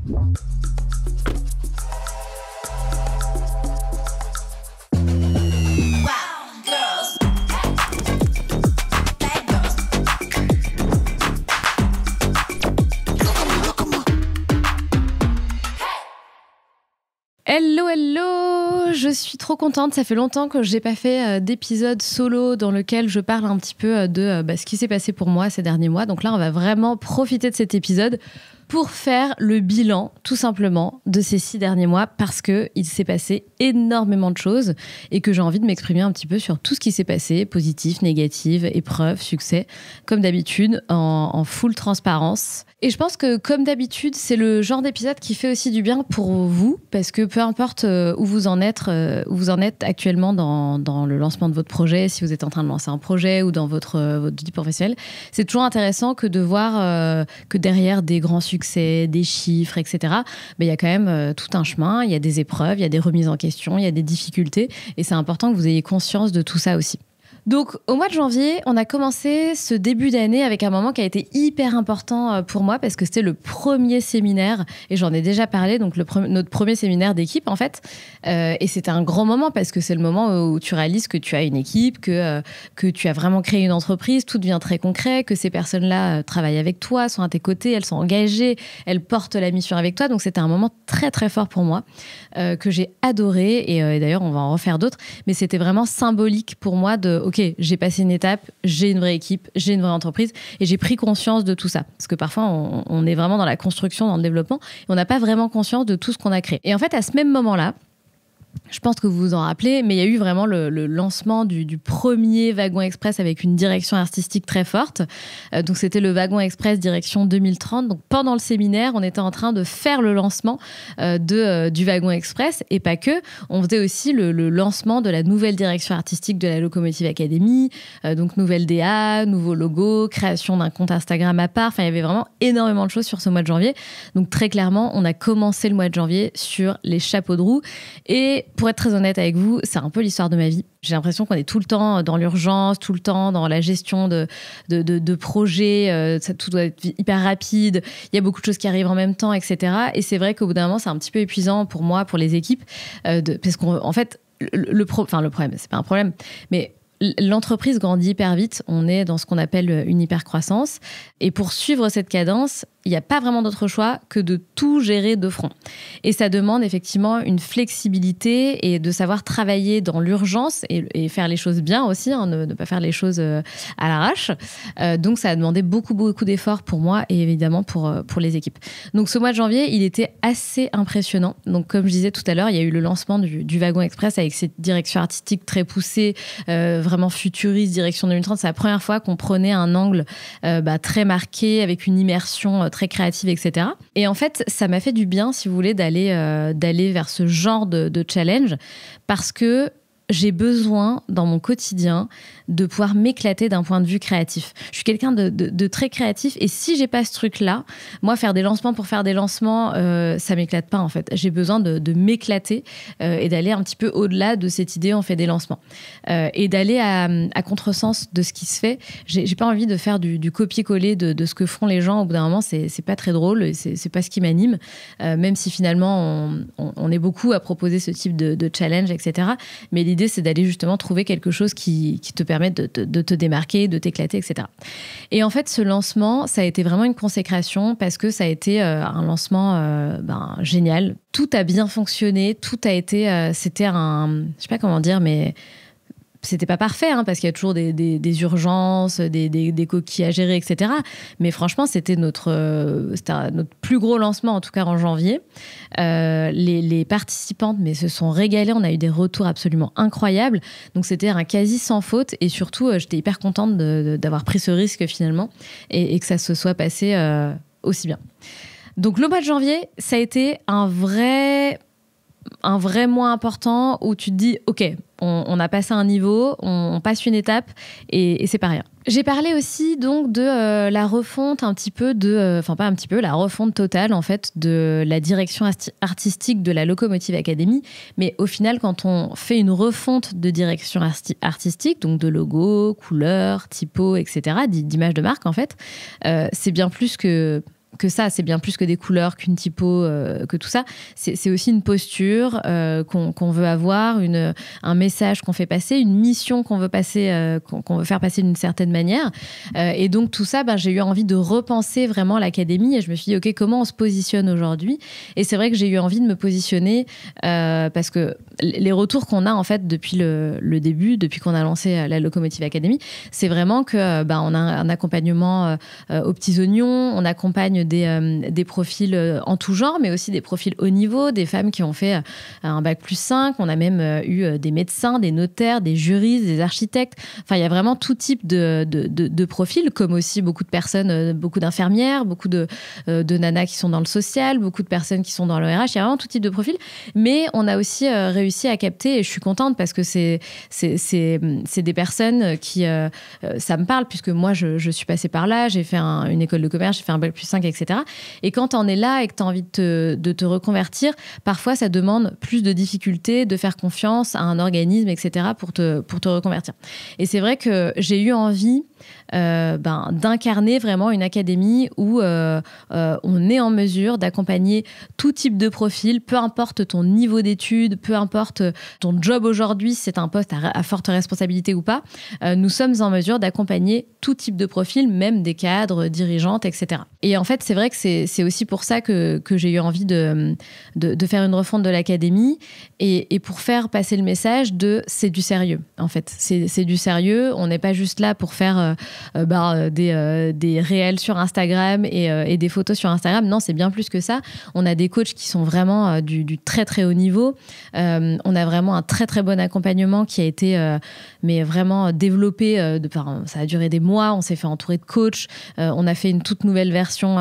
Hello, je suis trop contente. Ça fait longtemps que j'ai pas fait d'épisode solo dans lequel je parle un petit peu de ce qui s'est passé pour moi ces derniers mois. Donc là, on va vraiment profiter de cet épisode pour faire le bilan, tout simplement, de ces 6 derniers mois parce qu'il s'est passé énormément de choses et que j'ai envie de m'exprimer un petit peu sur tout ce qui s'est passé, positif, négatif, épreuve, succès, comme d'habitude, en full transparence. Et je pense que, comme d'habitude, c'est le genre d'épisode qui fait aussi du bien pour vous parce que peu importe où vous en êtes actuellement dans le lancement de votre projet, si vous êtes en train de lancer un projet ou dans votre vie professionnelle, c'est toujours intéressant que de voir que derrière des grands succès, des chiffres, etc., il y a quand même tout un chemin, il y a des épreuves, il y a des remises en question, il y a des difficultés et c'est important que vous ayez conscience de tout ça aussi. Donc, au mois de janvier, on a commencé ce début d'année avec un moment qui a été hyper important pour moi parce que c'était le premier séminaire, et j'en ai déjà parlé, donc notre premier séminaire d'équipe en fait. Et c'était un grand moment parce que c'est le moment où tu réalises que tu as une équipe, que tu as vraiment créé une entreprise, tout devient très concret, que ces personnes-là travaillent avec toi, sont à tes côtés, elles sont engagées, elles portent la mission avec toi. Donc, c'était un moment très, très fort pour moi que j'ai adoré. Et d'ailleurs, on va en refaire d'autres. Mais c'était vraiment symbolique pour moi de... Ok, j'ai passé une étape, j'ai une vraie équipe, j'ai une vraie entreprise et j'ai pris conscience de tout ça. Parce que parfois, on est vraiment dans la construction, dans le développement et on n'a pas vraiment conscience de tout ce qu'on a créé. Et en fait, à ce même moment-là, je pense que vous vous en rappelez, mais il y a eu vraiment le lancement du premier Wagon Express avec une direction artistique très forte. Donc, c'était le Wagon Express direction 2030. Donc, pendant le séminaire, on était en train de faire le lancement du Wagon Express et pas que. On faisait aussi le lancement de la nouvelle direction artistique de la Locomotive Academy. Donc, nouvelle DA, nouveau logo, création d'un compte Instagram à part. Enfin, il y avait vraiment énormément de choses sur ce mois de janvier. Donc, très clairement, on a commencé le mois de janvier sur les chapeaux de roue. Et pour être très honnête avec vous, c'est un peu l'histoire de ma vie. J'ai l'impression qu'on est tout le temps dans l'urgence, tout le temps dans la gestion de projets. Tout doit être hyper rapide. Il y a beaucoup de choses qui arrivent en même temps, etc. Et c'est vrai qu'au bout d'un moment, c'est un petit peu épuisant pour moi, pour les équipes. Parce qu'en fait, le problème, c'est pas un problème, mais l'entreprise grandit hyper vite. On est dans ce qu'on appelle une hypercroissance. Et pour suivre cette cadence, il n'y a pas vraiment d'autre choix que de tout gérer de front. Et ça demande effectivement une flexibilité et de savoir travailler dans l'urgence et faire les choses bien aussi, hein, ne pas faire les choses à l'arrache. Donc, ça a demandé beaucoup, beaucoup d'efforts pour moi et évidemment pour les équipes. Donc, ce mois de janvier, il était assez impressionnant. Donc, comme je disais tout à l'heure, il y a eu le lancement du Wagon Express avec cette direction artistique très poussée, vraiment futuriste, direction 2030. C'est la première fois qu'on prenait un angle très marqué, avec une immersion très créative, etc. Et en fait, ça m'a fait du bien, si vous voulez, d'aller vers ce genre de challenge parce que j'ai besoin, dans mon quotidien, de pouvoir m'éclater d'un point de vue créatif. Je suis quelqu'un de très créatif et si j'ai pas ce truc-là, moi, faire des lancements pour faire des lancements, ça m'éclate pas, en fait. J'ai besoin de m'éclater et d'aller un petit peu au-delà de cette idée, on fait des lancements. Et d'aller à contresens de ce qui se fait. J'ai pas envie de faire du copier-coller de ce que font les gens. Au bout d'un moment, c'est pas très drôle, c'est pas ce qui m'anime, même si finalement, on est beaucoup à proposer ce type de challenge, etc. Mais l'idée, c'est d'aller justement trouver quelque chose qui te permet de te démarquer, de t'éclater, etc. Et en fait, ce lancement, ça a été vraiment une consécration parce que ça a été un lancement génial. Tout a bien fonctionné, tout a été... c'était je sais pas comment dire, mais... C'était pas parfait, hein, parce qu'il y a toujours des urgences, des coquilles à gérer, etc. Mais franchement, c'était notre plus gros lancement, en tout cas en janvier. Les participantes se sont régalées. On a eu des retours absolument incroyables. Donc, c'était un quasi sans faute. Et surtout, j'étais hyper contente d'avoir pris ce risque finalement et que ça se soit passé aussi bien. Donc, le mois de janvier, ça a été un vrai mois important où tu te dis, OK, on a passé un niveau, on passe une étape et c'est pas rien. J'ai parlé aussi donc de la refonte la refonte totale en fait de la direction artistique de la Locomotive Academy. Mais au final, quand on fait une refonte de direction artistique, donc de logo, couleurs, typo, etc., d'image de marque en fait, c'est bien plus que que ça, c'est bien plus que des couleurs, qu'une typo, que tout ça. C'est aussi une posture qu'on veut avoir, un message qu'on fait passer, une mission qu'on veut passer, qu'on veut faire passer d'une certaine manière. Et donc tout ça, j'ai eu envie de repenser vraiment l'académie et je me suis dit, ok, comment on se positionne aujourd'hui? Et c'est vrai que j'ai eu envie de me positionner parce que les retours qu'on a en fait depuis le début, depuis qu'on a lancé la Locomotive Academy, c'est vraiment que on a un accompagnement aux petits oignons, on accompagne des profils en tout genre, mais aussi des profils haut niveau, des femmes qui ont fait un bac+5, on a même eu des médecins, des notaires, des juristes, des architectes. Enfin, il y a vraiment tout type de profils, comme aussi beaucoup de personnes, beaucoup d'infirmières, beaucoup de nanas qui sont dans le social, beaucoup de personnes qui sont dans le RH. Il y a vraiment tout type de profils. Mais on a aussi réussi à capter, et je suis contente parce que c'est des personnes qui... ça me parle, puisque moi, je suis passée par là, j'ai fait une école de commerce, j'ai fait un bac+5, etc. Et quand tu en es là et que tu as envie de te reconvertir, parfois, ça demande plus de difficultés, de faire confiance à un organisme, etc. pour te reconvertir. Et c'est vrai que j'ai eu envie d'incarner vraiment une académie où on est en mesure d'accompagner tout type de profil, peu importe ton niveau d'études, peu importe ton job aujourd'hui, si c'est un poste à forte responsabilité ou pas, nous sommes en mesure d'accompagner tout type de profil, même des cadres, dirigeantes, etc. Et en fait, c'est vrai que c'est aussi pour ça que j'ai eu envie de faire une refonte de l'académie et pour faire passer le message de c'est du sérieux, en fait. C'est du sérieux, on n'est pas juste là pour faire des réels sur Instagram et des photos sur Instagram. Non, c'est bien plus que ça. On a des coachs qui sont vraiment du très très haut niveau. On a vraiment un très très bon accompagnement qui a été mais vraiment développé. Ça a duré des mois. On s'est fait entourer de coachs. On a fait une toute nouvelle version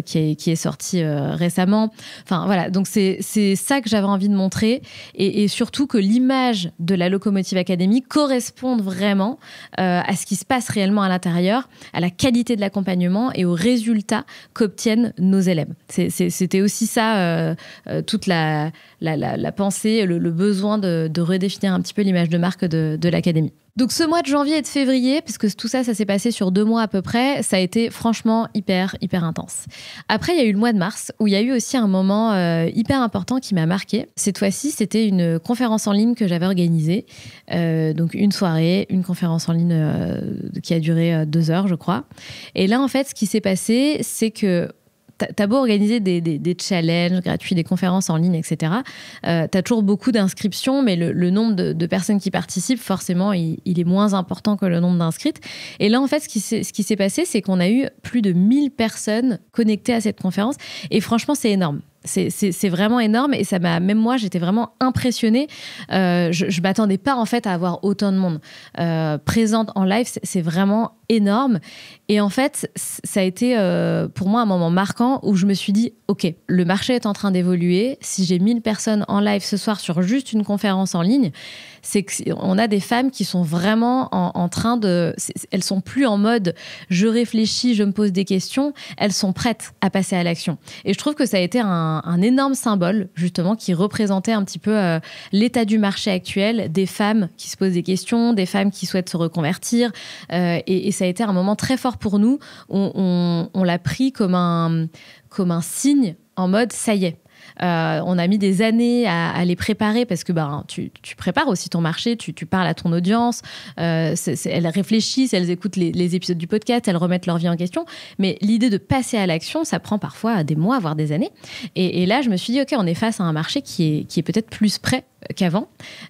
qui est sortie récemment. Enfin voilà. Donc c'est ça que j'avais envie de montrer et surtout que l'image de la Locomotive Academy corresponde vraiment à ce qui se passe réellement à l'intérieur, à la qualité de l'accompagnement et aux résultats qu'obtiennent nos élèves. C'était aussi ça, toute la pensée, le besoin de redéfinir un petit peu l'image de marque de l'académie. Donc ce mois de janvier et de février, parce que tout ça s'est passé sur 2 mois à peu près, ça a été franchement hyper intense. Après, il y a eu le mois de mars, où il y a eu aussi un moment hyper important qui m'a marquée. Cette fois-ci, c'était une conférence en ligne que j'avais organisée. Donc une soirée, une conférence en ligne qui a duré 2 heures, je crois. Et là, en fait, ce qui s'est passé, c'est que t'as beau organiser des challenges gratuits, des conférences en ligne, etc. T'as toujours beaucoup d'inscriptions, mais le nombre de personnes qui participent, forcément, il est moins important que le nombre d'inscrites. Et là, en fait, ce qui s'est passé, c'est qu'on a eu plus de 1000 personnes connectées à cette conférence. Et franchement, c'est énorme. C'est vraiment énorme et même moi j'étais vraiment impressionnée. Je m'attendais pas en fait à avoir autant de monde présente en live. C'est vraiment énorme et en fait ça a été pour moi un moment marquant où je me suis dit ok, le marché est en train d'évoluer. Si j'ai 1000 personnes en live ce soir sur juste une conférence en ligne, c'est qu'on a des femmes qui sont vraiment en train elles sont plus en mode je réfléchis, je me pose des questions, elles sont prêtes à passer à l'action. Et je trouve que ça a été un énorme symbole, justement, qui représentait un petit peu l'état du marché actuel, des femmes qui se posent des questions, des femmes qui souhaitent se reconvertir. Et ça a été un moment très fort pour nous. On l'a pris comme un signe en mode ça y est. On a mis des années à les préparer parce que tu prépares aussi ton marché, tu parles à ton audience, elles réfléchissent, elles écoutent les épisodes du podcast, elles remettent leur vie en question. Mais l'idée de passer à l'action, ça prend parfois des mois, voire des années. Et là, je me suis dit, ok, on est face à un marché qui est peut-être plus prêt qu'avant.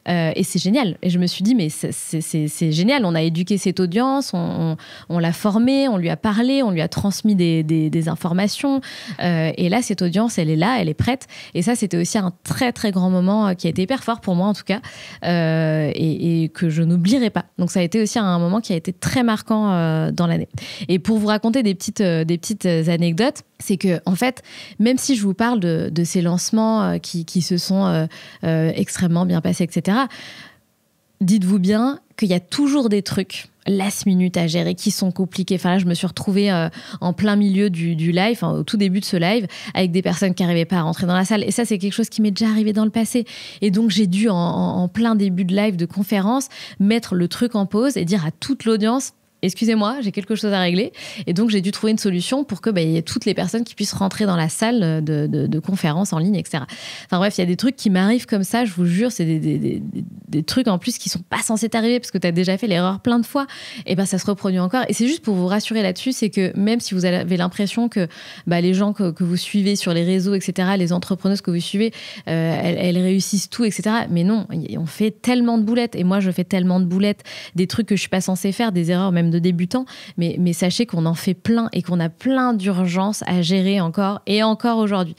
Et c'est génial. Et je me suis dit, mais c'est génial. On a éduqué cette audience, on l'a formée, on lui a parlé, on lui a transmis des informations. Et là, cette audience, elle est là, elle est prête. Et ça, c'était aussi un très, très grand moment qui a été hyper fort pour moi, en tout cas, et que je n'oublierai pas. Donc, ça a été aussi un moment qui a été très marquant dans l'année. Et pour vous raconter des petites anecdotes, c'est que, en fait, même si je vous parle de ces lancements qui se sont extrêmement bien passés, etc., dites-vous bien qu'il y a toujours des trucs last minute à gérer qui sont compliqués. Enfin là, je me suis retrouvée en plein milieu du live, au tout début de ce live, avec des personnes qui n'arrivaient pas à rentrer dans la salle. Et ça, c'est quelque chose qui m'est déjà arrivé dans le passé. Et donc, j'ai dû, en plein début de live, de conférence, mettre le truc en pause et dire à toute l'audience, excusez-moi, j'ai quelque chose à régler. Et donc, j'ai dû trouver une solution pour que y ait toutes les personnes qui puissent rentrer dans la salle de conférences en ligne, etc. Enfin bref, il y a des trucs qui m'arrivent comme ça, je vous jure, c'est des trucs en plus qui sont pas censés t'arriver parce que tu as déjà fait l'erreur plein de fois. Et ça se reproduit encore. Et c'est juste pour vous rassurer là-dessus, c'est que même si vous avez l'impression que les gens que vous suivez sur les réseaux, etc., les entrepreneuses que vous suivez, elles réussissent tout, etc. Mais non, on fait tellement de boulettes. Et moi, je fais tellement de boulettes, des trucs que je suis pas censée faire, des erreurs même de débutants, mais sachez qu'on en fait plein et qu'on a plein d'urgences à gérer encore et encore aujourd'hui.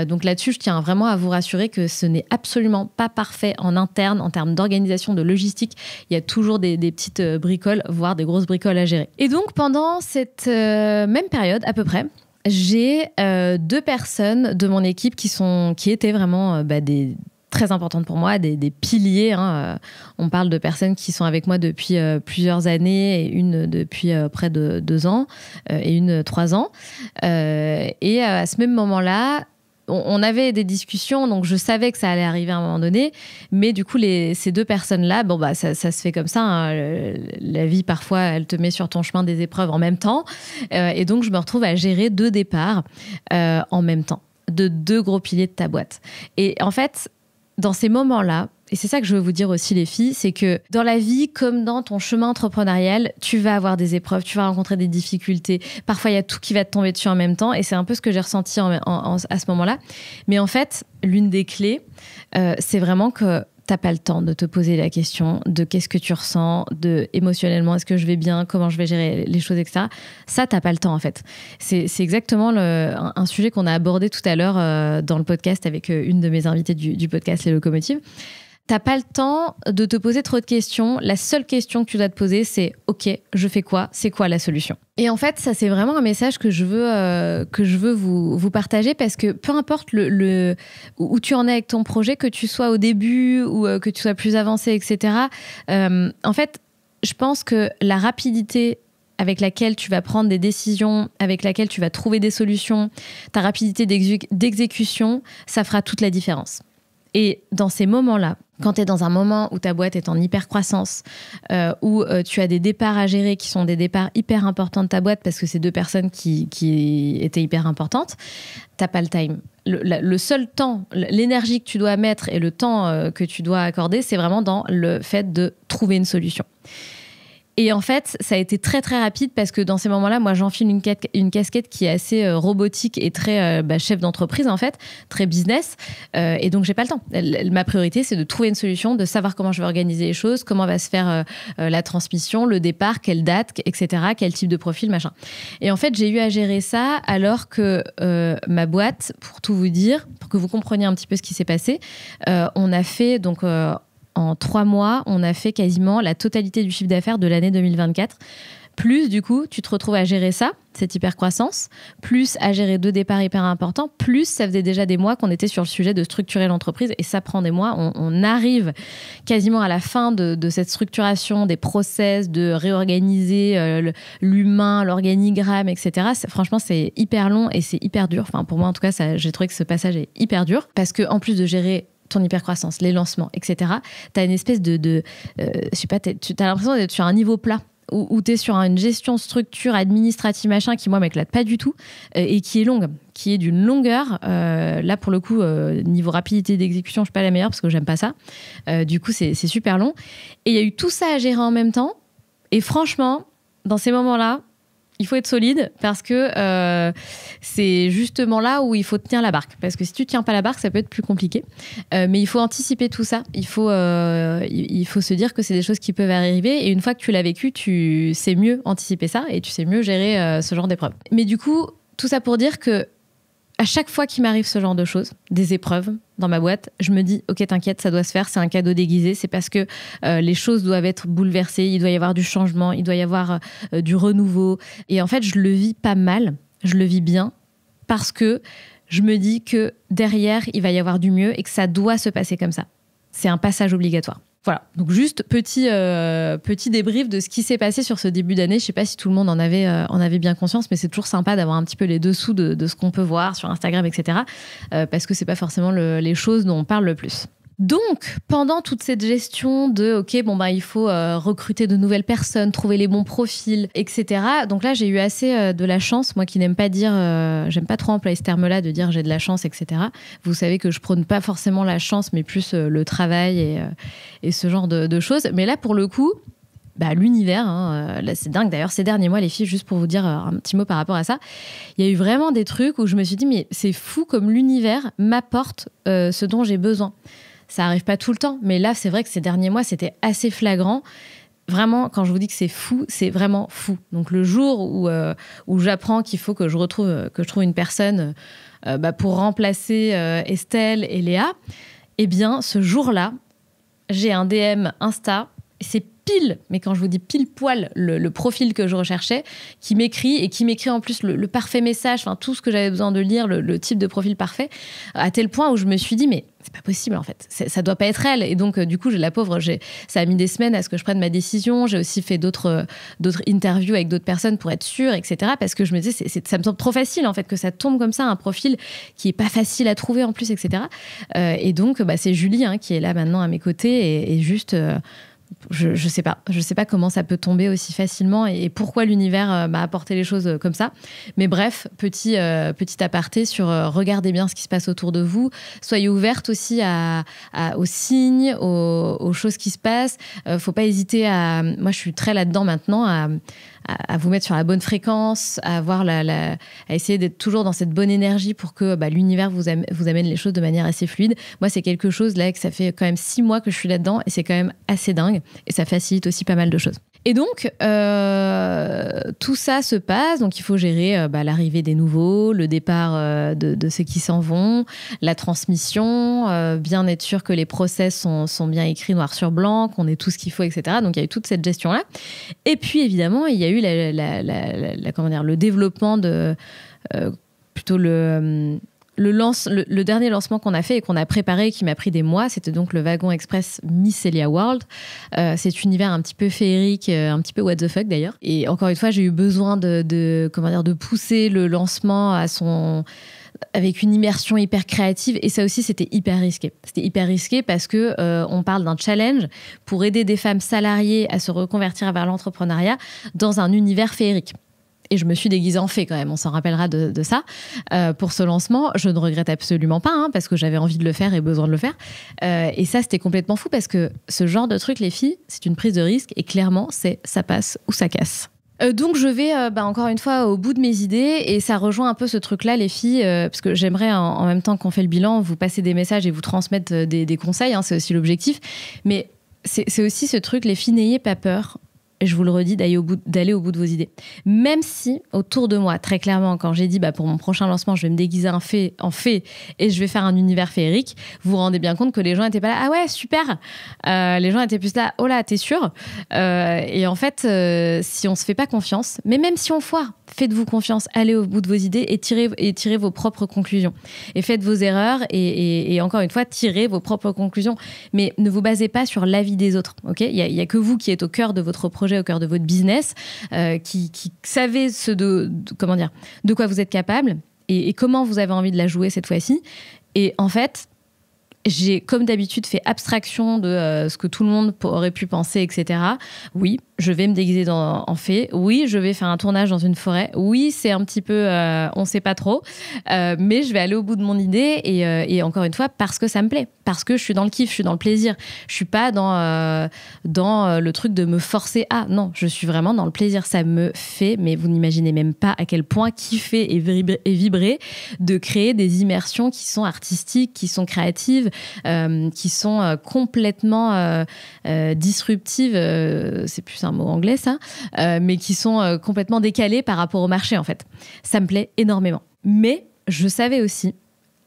Donc là-dessus, je tiens vraiment à vous rassurer que ce n'est absolument pas parfait en interne, en termes d'organisation, de logistique. Il y a toujours des petites bricoles, voire des grosses bricoles à gérer. Et donc, pendant cette même période, à peu près, j'ai 2 personnes de mon équipe qui étaient vraiment des très importantes pour moi, des piliers. On parle de personnes qui sont avec moi depuis plusieurs années, et une depuis près de 2 ans, et une 3 ans. Et à ce même moment-là, on avait des discussions, donc je savais que ça allait arriver à un moment donné, mais du coup, ces 2 personnes-là, ça se fait comme ça. La vie, parfois, elle te met sur ton chemin des épreuves en même temps. Et donc, je me retrouve à gérer 2 départs en même temps, de 2 gros piliers de ta boîte. Et en fait, dans ces moments-là, et c'est ça que je veux vous dire aussi les filles, c'est que dans la vie, comme dans ton chemin entrepreneurial, tu vas avoir des épreuves, tu vas rencontrer des difficultés. Parfois, il y a tout qui va te tomber dessus en même temps. Et c'est un peu ce que j'ai ressenti à ce moment-là. Mais en fait, l'une des clés, c'est vraiment que t'as pas le temps de te poser la question de qu'est-ce que tu ressens, de émotionnellement, est-ce que je vais bien, comment je vais gérer les choses, etc. Ça, t'as pas le temps, en fait. C'est exactement un sujet qu'on a abordé tout à l'heure dans le podcast avec une de mes invitées du podcast Les Locomotives. T'as pas le temps de te poser trop de questions. La seule question que tu dois te poser, c'est « Ok, je fais quoi ? C'est quoi la solution ?» Et en fait, ça, c'est vraiment un message que je veux vous partager parce que peu importe où tu en es avec ton projet, que tu sois au début ou que tu sois plus avancé, etc. En fait, je pense que la rapidité avec laquelle tu vas prendre des décisions, avec laquelle tu vas trouver des solutions, ta rapidité d'exécution, ça fera toute la différence. Et dans ces moments-là, quand tu es dans un moment où ta boîte est en hyper-croissance, où tu as des départs à gérer qui sont des départs hyper importants de ta boîte parce que c'est 2 personnes qui étaient hyper importantes, t'as pas le time. Le seul temps, l'énergie que tu dois mettre et le temps que tu dois accorder, c'est vraiment dans le fait de trouver une solution. Et en fait, ça a été très, très rapide parce que dans ces moments-là, moi, j'enfile une casquette qui est assez robotique et très chef d'entreprise, en fait, très business. Et donc, j'ai pas le temps. Ma priorité, c'est de trouver une solution, de savoir comment je vais organiser les choses, comment va se faire la transmission, le départ, quelle date, etc., quel type de profil, machin. Et en fait, j'ai eu à gérer ça alors que ma boîte, pour tout vous dire, pour que vous compreniez un petit peu ce qui s'est passé, on a fait donc... en 3 mois, on a fait quasiment la totalité du chiffre d'affaires de l'année 2024. Plus, du coup, tu te retrouves à gérer ça, cette hyper-croissance, plus à gérer 2 départs hyper importants, plus ça faisait déjà des mois qu'on était sur le sujet de structurer l'entreprise et ça prend des mois. On arrive quasiment à la fin de cette structuration, des process, de réorganiser l'humain, l'organigramme, etc. Franchement, c'est hyper long et c'est hyper dur. Enfin, pour moi, en tout cas, j'ai trouvé que ce passage est hyper dur parce qu'en plus de gérer ton hypercroissance, les lancements, etc. Tu as une espèce je sais pas, tu as l'impression d'être sur un niveau plat où tu es sur une gestion structure administrative machin qui moi m'éclate pas du tout et qui est longue, qui est d'une longueur. Là pour le coup, niveau rapidité d'exécution, je suis pas la meilleure parce que j'aime pas ça. Du coup, c'est super long. Et il y a eu tout ça à gérer en même temps. Et franchement, dans ces moments-là, il faut être solide parce que c'est justement là où il faut tenir la barque. Parce que si tu tiens pas la barque, ça peut être plus compliqué. Mais il faut anticiper tout ça. Il faut se dire que c'est des choses qui peuvent arriver. Et une fois que tu l'as vécu, tu sais mieux anticiper ça et tu sais mieux gérer ce genre d'épreuves. Mais du coup, tout ça pour dire que à chaque fois qu'il m'arrive ce genre de choses, des épreuves dans ma boîte, je me dis, ok, t'inquiète, ça doit se faire, c'est un cadeau déguisé, c'est parce que les choses doivent être bouleversées, il doit y avoir du changement, il doit y avoir du renouveau. Et en fait, je le vis pas mal, je le vis bien, parce que je me dis que derrière, il va y avoir du mieux et que ça doit se passer comme ça. C'est un passage obligatoire. Voilà, donc juste petit débrief de ce qui s'est passé sur ce début d'année. Je ne sais pas si tout le monde en avait bien conscience, mais c'est toujours sympa d'avoir un petit peu les dessous de ce qu'on peut voir sur Instagram, etc. Parce que ce n'est pas forcément les choses dont on parle le plus. Donc, pendant toute cette gestion de OK, bon bah il faut recruter de nouvelles personnes, trouver les bons profils, etc. Donc là, j'ai eu assez de la chance, moi qui n'aime pas dire, j'aime pas trop employer ce terme-là de dire j'ai de la chance, etc. Vous savez que je prône pas forcément la chance, mais plus le travail et ce genre de choses. Mais là, pour le coup, bah, l'univers, là, c'est dingue. D'ailleurs, ces derniers mois, les filles, juste pour vous dire un petit mot par rapport à ça, il y a eu vraiment des trucs où je me suis dit, mais c'est fou comme l'univers m'apporte ce dont j'ai besoin. Ça arrive pas tout le temps, mais là, c'est vrai que ces derniers mois, c'était assez flagrant. Vraiment, quand je vous dis que c'est fou, c'est vraiment fou. Donc, le jour où j'apprends qu'il faut que je trouve une personne pour remplacer Estelle et Léa, eh bien, ce jour-là, j'ai un DM Insta. C'est pile, mais quand je vous dis pile poil, le profil que je recherchais, qui m'écrit en plus le parfait message, enfin tout ce que j'avais besoin de lire, le type de profil parfait, à tel point où je me suis dit, mais c'est pas possible en fait, ça doit pas être elle. Et donc du coup, ça a mis des semaines à ce que je prenne ma décision. J'ai aussi fait d'autres interviews avec d'autres personnes pour être sûre, etc. Parce que je me disais, ça me semble trop facile en fait que ça tombe comme ça, un profil qui est pas facile à trouver en plus, etc. Et donc c'est Julie qui est là maintenant à mes côtés et juste... Je sais pas comment ça peut tomber aussi facilement et pourquoi l'univers m'a apporté les choses comme ça. Mais bref, petit aparté sur regardez bien ce qui se passe autour de vous. Soyez ouverte aussi aux signes, aux choses qui se passent. Faut pas hésiter moi, je suis très là-dedans maintenant à vous mettre sur la bonne fréquence, à essayer d'être toujours dans cette bonne énergie pour que l'univers vous amène les choses de manière assez fluide. Moi, c'est quelque chose là que ça fait quand même 6 mois que je suis là-dedans et c'est quand même assez dingue et ça facilite aussi pas mal de choses. Et donc, tout ça se passe. Donc, il faut gérer l'arrivée des nouveaux, le départ de ceux qui s'en vont, la transmission, bien être sûr que les process sont bien écrits noir sur blanc, qu'on ait tout ce qu'il faut, etc. Donc, il y a eu toute cette gestion-là. Et puis, évidemment, il y a eu le développement de... plutôt le dernier lancement qu'on a fait et qu'on a préparé, qui m'a pris des mois, c'était donc le Wagon Express Mycelia World. Cet univers un petit peu féerique, un petit peu what the fuck d'ailleurs. Et encore une fois, j'ai eu besoin de pousser le lancement avec une immersion hyper créative. Et ça aussi, c'était hyper risqué. C'était hyper risqué parce que on parle d'un challenge pour aider des femmes salariées à se reconvertir vers l'entrepreneuriat dans un univers féerique. Et je me suis déguisée en fée quand même, on s'en rappellera de ça. Pour ce lancement, je ne regrette absolument pas, parce que j'avais envie de le faire et besoin de le faire. Et ça, c'était complètement fou parce que ce genre de truc, les filles, c'est une prise de risque et clairement, ça passe ou ça casse. Donc je vais encore une fois au bout de mes idées et ça rejoint un peu ce truc-là, les filles, parce que j'aimerais en même temps qu'on fait le bilan, vous passer des messages et vous transmettre des conseils, c'est aussi l'objectif. Mais c'est aussi ce truc, les filles, n'ayez pas peur. Et je vous le redis, d'aller au bout de vos idées. Même si, autour de moi, très clairement, quand j'ai dit pour mon prochain lancement, je vais me déguiser en fée et je vais faire un univers féerique, vous vous rendez bien compte que les gens n'étaient pas là, ah ouais, super. Les gens étaient plus là, oh là, t'es sûr? Et en fait, si on se fait pas confiance, mais même si on foire, faites-vous confiance, allez au bout de vos idées et tirez vos propres conclusions. Et faites vos erreurs et encore une fois, tirez vos propres conclusions. Mais ne vous basez pas sur l'avis des autres. Okay, il y a que vous qui êtes au cœur de votre projet, au cœur de votre business, qui savez de quoi vous êtes capable et comment vous avez envie de la jouer cette fois-ci. Et en fait, j'ai, comme d'habitude, fait abstraction de ce que tout le monde aurait pu penser, etc. Oui, je vais me déguiser en fée. Oui, je vais faire un tournage dans une forêt. Oui, c'est un petit peu... on ne sait pas trop. Mais je vais aller au bout de mon idée. Et encore une fois, parce que ça me plaît. Parce que je suis dans le kiff, je suis dans le plaisir. Je ne suis pas dans le truc de me forcer à... Non, je suis vraiment dans le plaisir. Ça me fait, mais vous n'imaginez même pas à quel point kiffer et vibrer de créer des immersions qui sont artistiques, qui sont créatives, qui sont complètement disruptives. C'est plus un mot anglais, ça, mais qui sont complètement décalées par rapport au marché, en fait. Ça me plaît énormément. Mais je savais aussi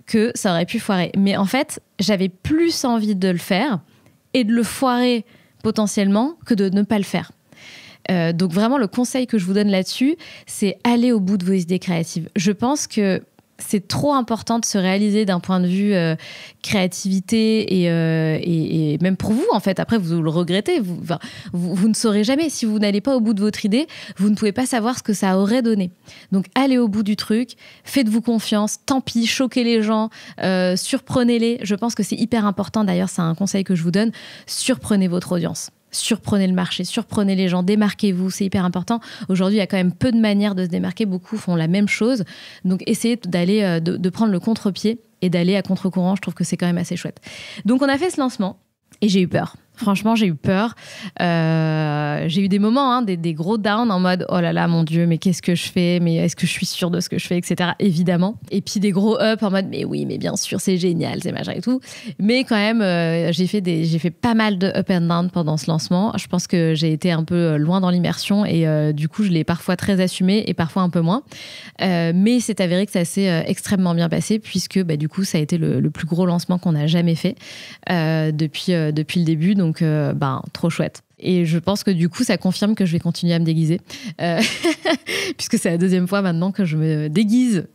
que ça aurait pu foirer. Mais en fait, j'avais plus envie de le faire et de le foirer potentiellement que de ne pas le faire. Donc vraiment, le conseil que je vous donne là-dessus, c'est aller au bout de vos idées créatives. Je pense que c'est trop important de se réaliser d'un point de vue créativité et même pour vous, en fait. Après, vous le regrettez. Vous ne saurez jamais. Si vous n'allez pas au bout de votre idée, vous ne pouvez pas savoir ce que ça aurait donné. Donc, allez au bout du truc. Faites-vous confiance. Tant pis, choquez les gens. Surprenez-les. Je pense que c'est hyper important. D'ailleurs, c'est un conseil que je vous donne. Surprenez votre audience. Surprenez le marché, surprenez les gens, démarquez-vous, c'est hyper important. Aujourd'hui, il y a quand même peu de manières de se démarquer, beaucoup font la même chose. Donc, essayez d'aller, de prendre le contre-pied et d'aller à contre-courant, je trouve que c'est quand même assez chouette. Donc, on a fait ce lancement et j'ai eu peur. Franchement, j'ai eu peur. J'ai eu des moments, des gros downs en mode « Oh là là, mon Dieu, mais qu'est-ce que je fais ? Mais est-ce que je suis sûre de ce que je fais ?» etc. Évidemment. Et puis des gros up en mode « Mais oui, mais bien sûr, c'est génial, c'est machin et tout. » Mais quand même, j'ai fait pas mal de up and down pendant ce lancement. Je pense que j'ai été un peu loin dans l'immersion et du coup, je l'ai parfois très assumé et parfois un peu moins. Mais c'est avéré que ça s'est extrêmement bien passé puisque du coup, ça a été le plus gros lancement qu'on a jamais fait depuis le début. Donc, trop chouette. Et je pense que du coup, ça confirme que je vais continuer à me déguiser. Puisque c'est la deuxième fois maintenant que je me déguise.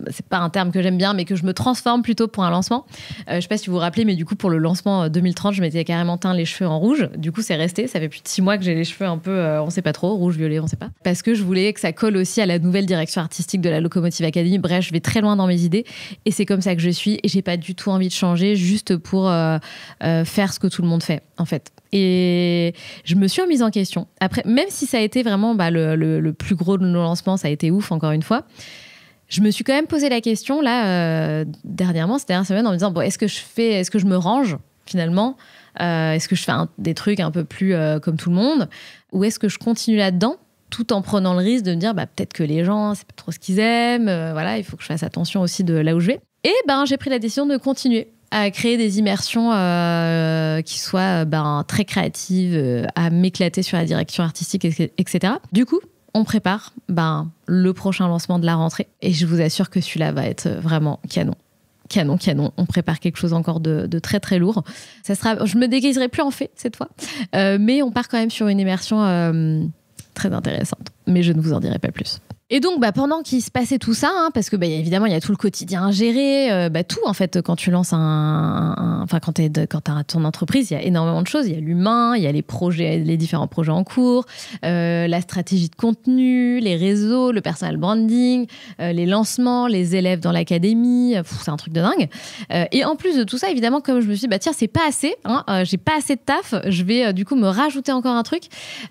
C'est pas un terme que j'aime bien, mais que je me transforme plutôt pour un lancement. Je sais pas si vous vous rappelez, mais du coup, pour le lancement 2030, je m'étais carrément teint les cheveux en rouge. Du coup, c'est resté. Ça fait plus de 6 mois que j'ai les cheveux un peu, on sait pas trop, rouge, violet, on sait pas. Parce que je voulais que ça colle aussi à la nouvelle direction artistique de la Locomotive Academy. Bref, je vais très loin dans mes idées. Et c'est comme ça que je suis. Et j'ai pas du tout envie de changer juste pour faire ce que tout le monde fait, en fait. Et je me suis remise en question. Après, même si ça a été vraiment le plus gros de nos lancements, ça a été ouf, encore une fois, je me suis quand même posé la question, là, dernièrement, cette dernière semaine, en me disant, est-ce que je me range, finalement est-ce que je fais des trucs un peu plus comme tout le monde ? Ou est-ce que je continue là-dedans, tout en prenant le risque de me dire, peut-être que les gens, c'est pas trop ce qu'ils aiment, voilà, il faut que je fasse attention aussi de là où je vais. Et j'ai pris la décision de continuer à créer des immersions qui soient très créatives, à m'éclater sur la direction artistique, etc. Du coup, on prépare le prochain lancement de la rentrée. Et je vous assure que celui-là va être vraiment canon. Canon. On prépare quelque chose encore de très, très lourd. Je me déguiserai plus en fée cette fois. Mais on part quand même sur une immersion très intéressante. Mais je ne vous en dirai pas plus. Et donc, pendant qu'il se passait tout ça, parce que évidemment, il y a tout le quotidien à gérer, tout en fait, quand tu lances quand t'as ton entreprise, il y a énormément de choses. Il y a l'humain, il y a les projets, les différents projets en cours, la stratégie de contenu, les réseaux, le personal branding, les lancements, les élèves dans l'académie. C'est un truc de dingue. Et en plus de tout ça, évidemment, comme je me suis dit, tiens, c'est pas assez, j'ai pas assez de taf, je vais du coup me rajouter encore un truc.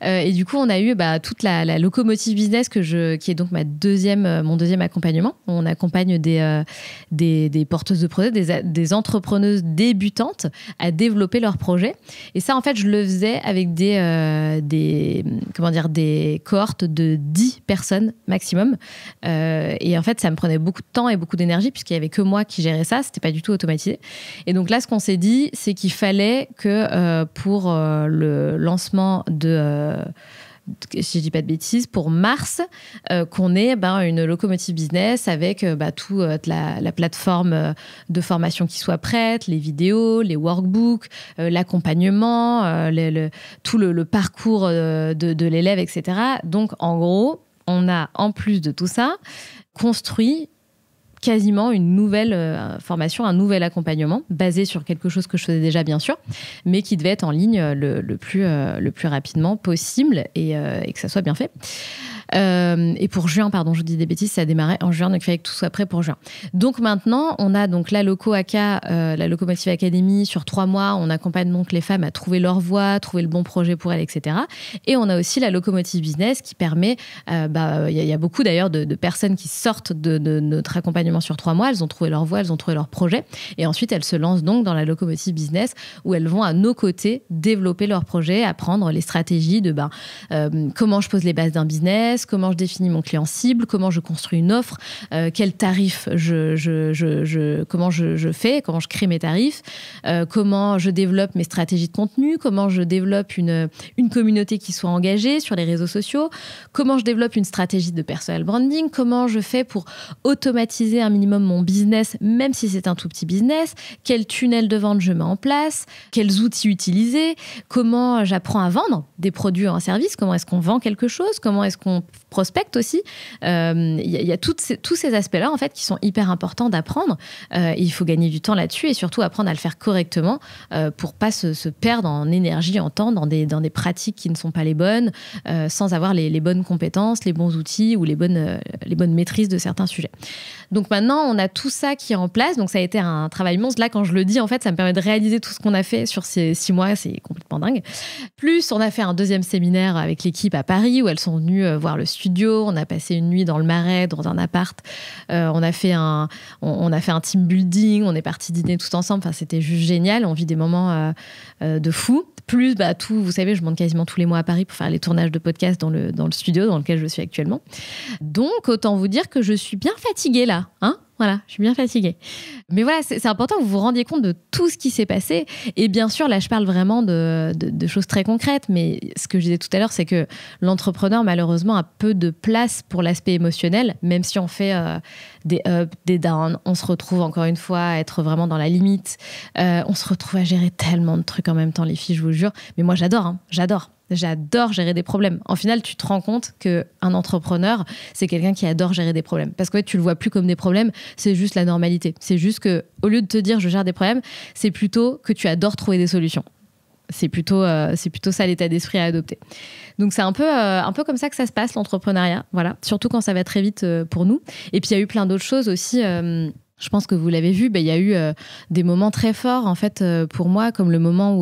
Et du coup, on a eu toute la Locomotive Business qui est donc mon deuxième accompagnement. On accompagne des porteuses de projets, des entrepreneuses débutantes à développer leurs projets. Et ça, en fait, je le faisais avec des cohortes de 10 personnes maximum. Et en fait, ça me prenait beaucoup de temps et beaucoup d'énergie puisqu'il n'y avait que moi qui gérais ça. C'était pas du tout automatisé. Et donc là, ce qu'on s'est dit, c'est qu'il fallait que pour le lancement si je dis pas de bêtises, pour mars, qu'on ait une Locomotive Business avec toute la plateforme de formation qui soit prête, les vidéos, les workbooks, l'accompagnement, tout le parcours de l'élève, etc. Donc, en gros, on a, en plus de tout ça, construit quasiment une nouvelle formation, un nouvel accompagnement basé sur quelque chose que je faisais déjà, bien sûr, mais qui devait être en ligne le plus rapidement possible et que ça soit bien fait. Et pour juin, pardon, je dis des bêtises, ça a démarré en juin, donc il fallait que tout soit prêt pour juin. Donc maintenant, on a donc la la Locomotive Academy, sur 3 mois, on accompagne donc les femmes à trouver leur voie, trouver le bon projet pour elles, etc. Et on a aussi la Locomotive Business qui permet, y a beaucoup d'ailleurs de personnes qui sortent de notre accompagnement sur 3 mois, elles ont trouvé leur voie, elles ont trouvé leur projet, et ensuite elles se lancent donc dans la Locomotive Business où elles vont à nos côtés développer leur projet, apprendre les stratégies de comment je pose les bases d'un business, comment je définis mon client cible, comment je construis une offre, quel tarif comment je fais, comment je crée mes tarifs, comment je développe mes stratégies de contenu, comment je développe une communauté qui soit engagée sur les réseaux sociaux, comment je développe une stratégie de personal branding, comment je fais pour automatiser un minimum mon business, même si c'est un tout petit business, quel tunnel de vente je mets en place, quels outils utiliser, comment j'apprends à vendre des produits ou un service, comment est-ce qu'on vend quelque chose, comment est-ce qu'on prospecte aussi. Y a tous ces aspects-là en fait qui sont hyper importants d'apprendre. Il faut gagner du temps là-dessus et surtout apprendre à le faire correctement pour pas se perdre en énergie, en temps, dans des pratiques qui ne sont pas les bonnes, sans avoir les bonnes compétences, les bons outils ou les bonnes maîtrises de certains sujets. Donc maintenant, on a tout ça qui est en place. Donc ça a été un travail monstre. Là, quand je le dis, en fait, ça me permet de réaliser tout ce qu'on a fait sur ces 6 mois. C'est complètement dingue. Plus, on a fait un deuxième séminaire avec l'équipe à Paris où elles sont venues voir le studio. On a passé une nuit dans le Marais, dans un appart. On a fait un team building. On est partis dîner tout ensemble. Enfin, c'était juste génial. On vit des moments de fou. Plus, tout, vous savez, je monte quasiment tous les mois à Paris pour faire les tournages de podcasts dans le studio dans lequel je suis actuellement. Donc, autant vous dire que je suis bien fatiguée là, hein ? Voilà, je suis bien fatiguée. Mais voilà, c'est important que vous vous rendiez compte de tout ce qui s'est passé. Et bien sûr, là, je parle vraiment de choses très concrètes. Mais ce que je disais tout à l'heure, c'est que l'entrepreneur, malheureusement, a peu de place pour l'aspect émotionnel. Même si on fait des ups, des downs, on se retrouve encore une fois à être vraiment dans la limite. On se retrouve à gérer tellement de trucs en même temps, les filles, je vous jure. Mais moi, j'adore. J'adore gérer des problèmes. En final, tu te rends compte qu'un entrepreneur, c'est quelqu'un qui adore gérer des problèmes. Parce que tu le vois plus comme des problèmes, c'est juste la normalité. C'est juste que, au lieu de te dire je gère des problèmes, c'est plutôt que tu adores trouver des solutions. C'est plutôt ça l'état d'esprit à adopter. Donc c'est un peu comme ça que ça se passe, l'entrepreneuriat. Voilà. Surtout quand ça va très vite pour nous. Et puis il y a eu plein d'autres choses aussi. Je pense que vous l'avez vu, il y a eu des moments très forts en fait pour moi, comme le moment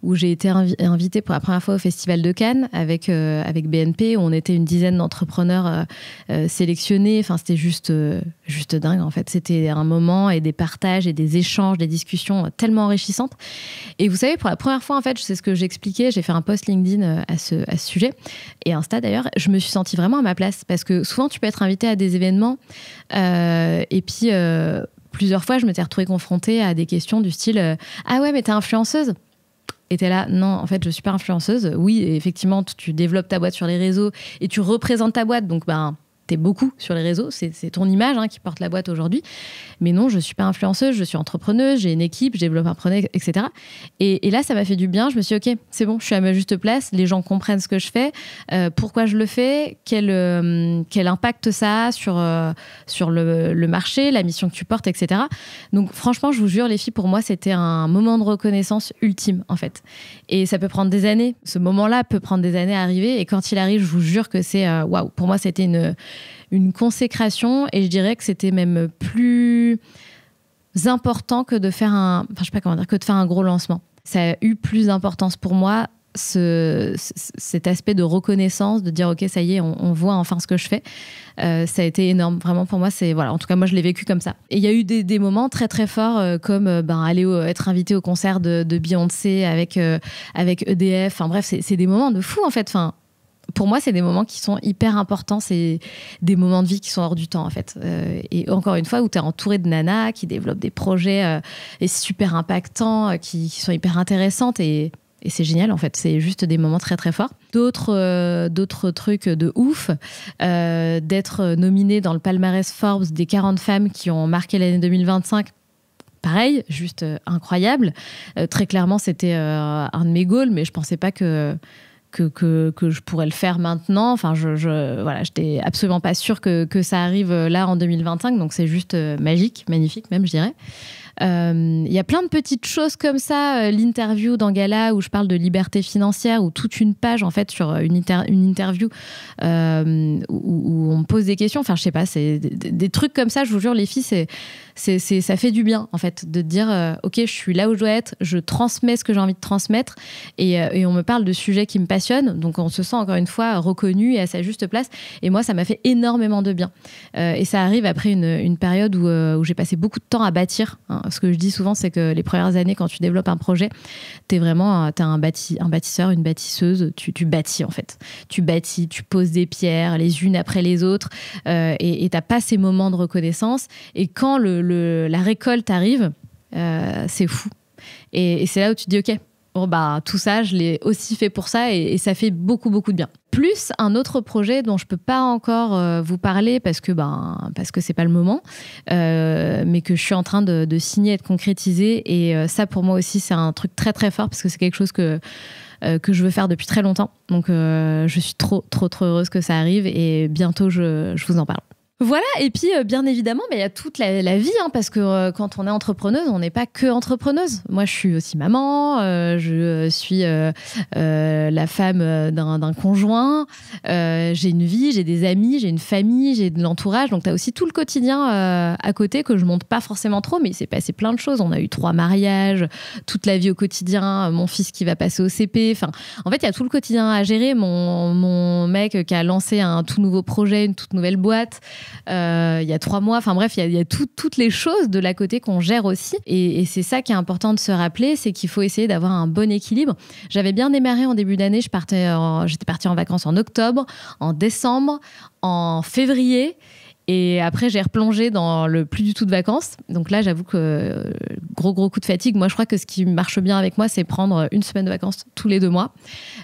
où j'ai été invitée pour la première fois au Festival de Cannes avec BNP, où on était une dizaine d'entrepreneurs sélectionnés. Enfin, c'était juste dingue en fait. C'était un moment et des partages et des échanges, des discussions tellement enrichissantes. Et vous savez, pour la première fois en fait, c'est ce que j'expliquais. J'ai fait un post LinkedIn à ce sujet et Insta d'ailleurs. Je me suis sentie vraiment à ma place parce que souvent tu peux être invité à des événements et puis plusieurs fois, je m'étais retrouvée confrontée à des questions du style « Ah ouais, mais t'es influenceuse ?» Et t'es là, non, en fait, je suis pas influenceuse. Oui, effectivement, tu développes ta boîte sur les réseaux et tu représentes ta boîte, donc t'es beaucoup sur les réseaux, c'est ton image qui porte la boîte aujourd'hui. Mais non, je suis pas influenceuse, je suis entrepreneuse, j'ai une équipe, je développe un projet, etc. Et là, ça m'a fait du bien. Je me suis dit, ok, c'est bon, je suis à ma juste place, les gens comprennent ce que je fais, pourquoi je le fais, quel impact ça a sur le marché, la mission que tu portes, etc. Donc franchement, je vous jure, les filles, pour moi, c'était un moment de reconnaissance ultime, en fait. Et ça peut prendre des années. Ce moment-là peut prendre des années à arriver. Et quand il arrive, je vous jure que c'est waouh. Pour moi, c'était une consécration et je dirais que c'était même plus important que de faire que de faire un gros lancement. Ça a eu plus d'importance pour moi, cet aspect de reconnaissance, de dire ok, ça y est, on voit enfin ce que je fais. Ça a été énorme, vraiment pour moi. En tout cas, moi je l'ai vécu comme ça. Et il y a eu des moments très très forts comme aller être invité au concert de Beyoncé avec EDF. Enfin bref, c'est des moments de fou en fait. Pour moi, c'est des moments qui sont hyper importants. C'est des moments de vie qui sont hors du temps, en fait. Et encore une fois, où tu es entouré de nanas qui développent des projets super impactants, qui sont hyper intéressantes. Et c'est génial, en fait. C'est juste des moments très, très forts. D'autres trucs de ouf. D'être nominée dans le palmarès Forbes des 40 femmes qui ont marqué l'année 2025. Pareil, juste incroyable. Très clairement, c'était un de mes goals, mais je pensais pas que je pourrais le faire maintenant. Enfin, j'étais absolument pas sûre que ça arrive là en 2025. Donc, c'est juste magique, magnifique même, je dirais. Il y a plein de petites choses comme ça. L'interview dans Gala où je parle de liberté financière, ou toute une page en fait sur une interview où on me pose des questions. Enfin, je sais pas, c'est des trucs comme ça. Je vous jure, les filles, ça fait du bien en fait de dire ok, je suis là où je dois être, je transmets ce que j'ai envie de transmettre et on me parle de sujets qui me passionnent. Donc, on se sent encore une fois reconnu et à sa juste place. Et moi, ça m'a fait énormément de bien. Et ça arrive après une période où j'ai passé beaucoup de temps à bâtir. Ce que je dis souvent, c'est que les premières années, quand tu développes un projet, t'es un bâtisseur, une bâtisseuse. Tu bâtis, en fait. Tu bâtis, tu poses des pierres les unes après les autres et t'as pas ces moments de reconnaissance. Et quand la récolte arrive, c'est fou. Et c'est là où tu te dis, OK, Bon, bah, tout ça, je l'ai aussi fait pour ça et ça fait beaucoup, beaucoup de bien. Plus un autre projet dont je peux pas encore vous parler parce que c'est pas le moment, mais que je suis en train de signer et de concrétiser. Et ça, pour moi aussi, c'est un truc très, très fort parce que c'est quelque chose que je veux faire depuis très longtemps. Donc, je suis trop, trop, trop heureuse que ça arrive et bientôt, je vous en parle. Voilà, et puis bien évidemment, il y a toute la vie, hein, parce que quand on est entrepreneuse, on n'est pas que entrepreneuse. Moi, je suis aussi maman, je suis la femme d'un conjoint, j'ai une vie, j'ai des amis, j'ai une famille, j'ai de l'entourage, donc tu as aussi tout le quotidien à côté que je monte pas forcément trop, mais il s'est passé plein de choses. On a eu 3 mariages, toute la vie au quotidien, mon fils qui va passer au CP, enfin, en fait, il y a tout le quotidien à gérer. Mon mec qui a lancé un tout nouveau projet, une toute nouvelle boîte, il y a 3 mois. Enfin bref, il y a toutes les choses de l'à côté qu'on gère aussi. Et c'est ça qui est important de se rappeler, c'est qu'il faut essayer d'avoir un bon équilibre. J'avais bien démarré en début d'année. J'étais partie en vacances en octobre, en décembre, en février. Et après, j'ai replongé dans le plus du tout de vacances. Donc là, j'avoue que gros coup de fatigue. Moi, je crois que ce qui marche bien avec moi, c'est prendre 1 semaine de vacances tous les 2 mois.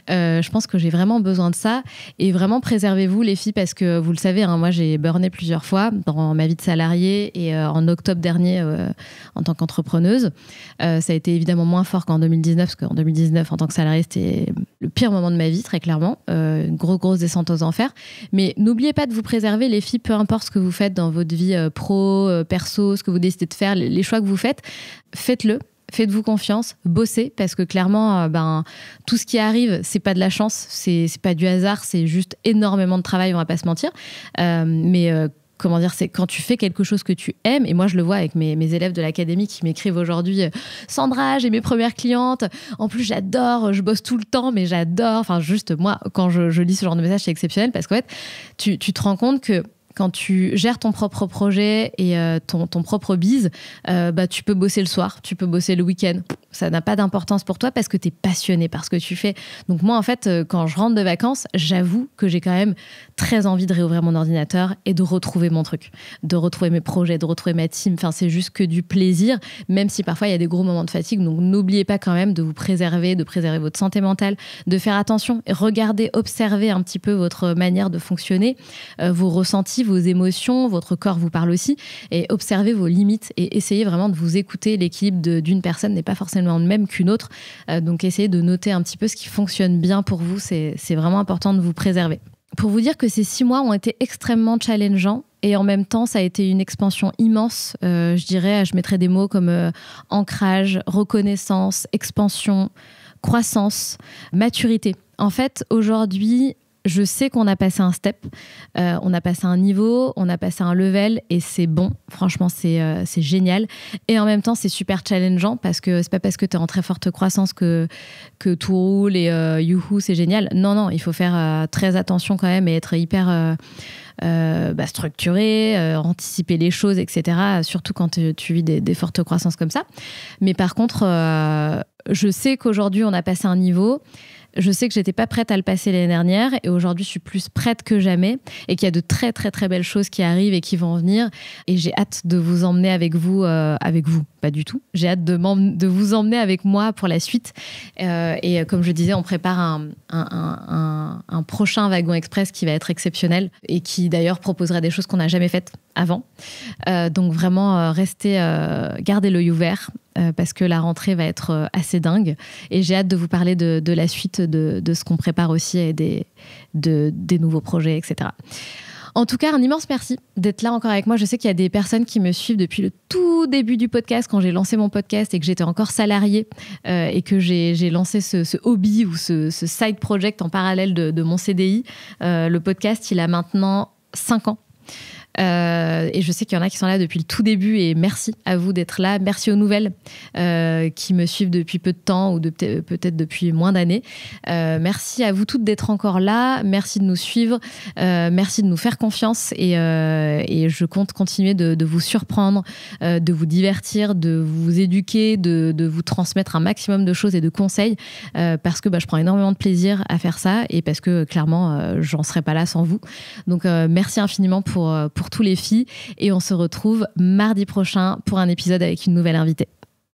Je pense que j'ai vraiment besoin de ça. Et vraiment, préservez-vous, les filles, parce que vous le savez, hein, moi, j'ai burné plusieurs fois dans ma vie de salariée et en octobre dernier, en tant qu'entrepreneuse. Ça a été évidemment moins fort qu'en 2019, parce qu'en 2019, en tant que salariée, c'était le pire moment de ma vie, très clairement. Une grosse descente aux enfers. Mais n'oubliez pas de vous préserver, les filles, peu importe ce que vous faites dans votre vie pro, perso, ce que vous décidez de faire, les choix que vous faites, faites-le. Faites-vous confiance, bossez, parce que clairement, tout ce qui arrive, c'est pas de la chance, c'est pas du hasard, c'est juste énormément de travail, on va pas se mentir. Comment dire, c'est quand tu fais quelque chose que tu aimes, et moi je le vois avec mes élèves de l'académie qui m'écrivent aujourd'hui, Sandra, j'ai mes premières clientes, en plus j'adore, je bosse tout le temps, mais j'adore, enfin juste moi, quand je lis ce genre de message, c'est exceptionnel, parce qu'en fait, tu te rends compte que quand tu gères ton propre projet et ton propre bise, tu peux bosser le soir, tu peux bosser le week-end. Ça n'a pas d'importance pour toi parce que tu es passionné par ce que tu fais. Donc moi, en fait, quand je rentre de vacances, j'avoue que j'ai quand même très envie de réouvrir mon ordinateur et de retrouver mon truc, de retrouver mes projets, de retrouver ma team. Enfin, c'est juste que du plaisir, même si parfois il y a des gros moments de fatigue. Donc n'oubliez pas quand même de vous préserver, de préserver votre santé mentale, de faire attention, regardez, observez un petit peu votre manière de fonctionner, vos ressentis, vos émotions, votre corps vous parle aussi, et observez vos limites et essayez vraiment de vous écouter. L'équilibre d'une personne n'est pas forcément le même qu'une autre, donc essayez de noter un petit peu ce qui fonctionne bien pour vous, c'est vraiment important de vous préserver. Pour vous dire que ces 6 mois ont été extrêmement challengeants, et en même temps, ça a été une expansion immense. Je mettrais des mots comme ancrage, reconnaissance, expansion, croissance, maturité. En fait, aujourd'hui, je sais qu'on a passé un step, on a passé un niveau, on a passé un level, et c'est bon. Franchement, c'est génial. Et en même temps, c'est super challengeant parce que c'est pas parce que tu es en très forte croissance que tout roule et youhou, c'est génial. Non, il faut faire très attention quand même et être hyper structuré, anticiper les choses, etc. Surtout quand tu vis des fortes croissances comme ça. Mais par contre, je sais qu'aujourd'hui, on a passé un niveau. Je sais que j'étais pas prête à le passer l'année dernière, et aujourd'hui je suis plus prête que jamais, et qu'il y a de très très très belles choses qui arrivent et qui vont venir, et j'ai hâte de vous emmener avec vous, pas du tout. J'ai hâte de vous emmener avec moi pour la suite, et comme je disais, on prépare un prochain Wagon Express qui va être exceptionnel et qui d'ailleurs proposera des choses qu'on n'a jamais faites avant. Donc vraiment gardez l'œil ouvert. Parce que la rentrée va être assez dingue, et j'ai hâte de vous parler de la suite de ce qu'on prépare aussi, et des nouveaux projets, etc. En tout cas, un immense merci d'être là encore avec moi. Je sais qu'il y a des personnes qui me suivent depuis le tout début du podcast, quand j'ai lancé mon podcast et que j'étais encore salariée, et que j'ai lancé ce hobby ou ce side project en parallèle de mon CDI. Le podcast, il a maintenant 5 ans. Et je sais qu'il y en a qui sont là depuis le tout début, et merci à vous d'être là. Merci aux nouvelles qui me suivent depuis peu de temps, ou peut-être depuis moins d'années. Merci à vous toutes d'être encore là. Merci de nous suivre. Merci de nous faire confiance, et je compte continuer de vous surprendre, de vous divertir, de vous éduquer, de vous transmettre un maximum de choses et de conseils, parce que je prends énormément de plaisir à faire ça, et parce que clairement j'en serais pas là sans vous. Donc merci infiniment pour tous les filles, et on se retrouve mardi prochain pour un épisode avec une nouvelle invitée.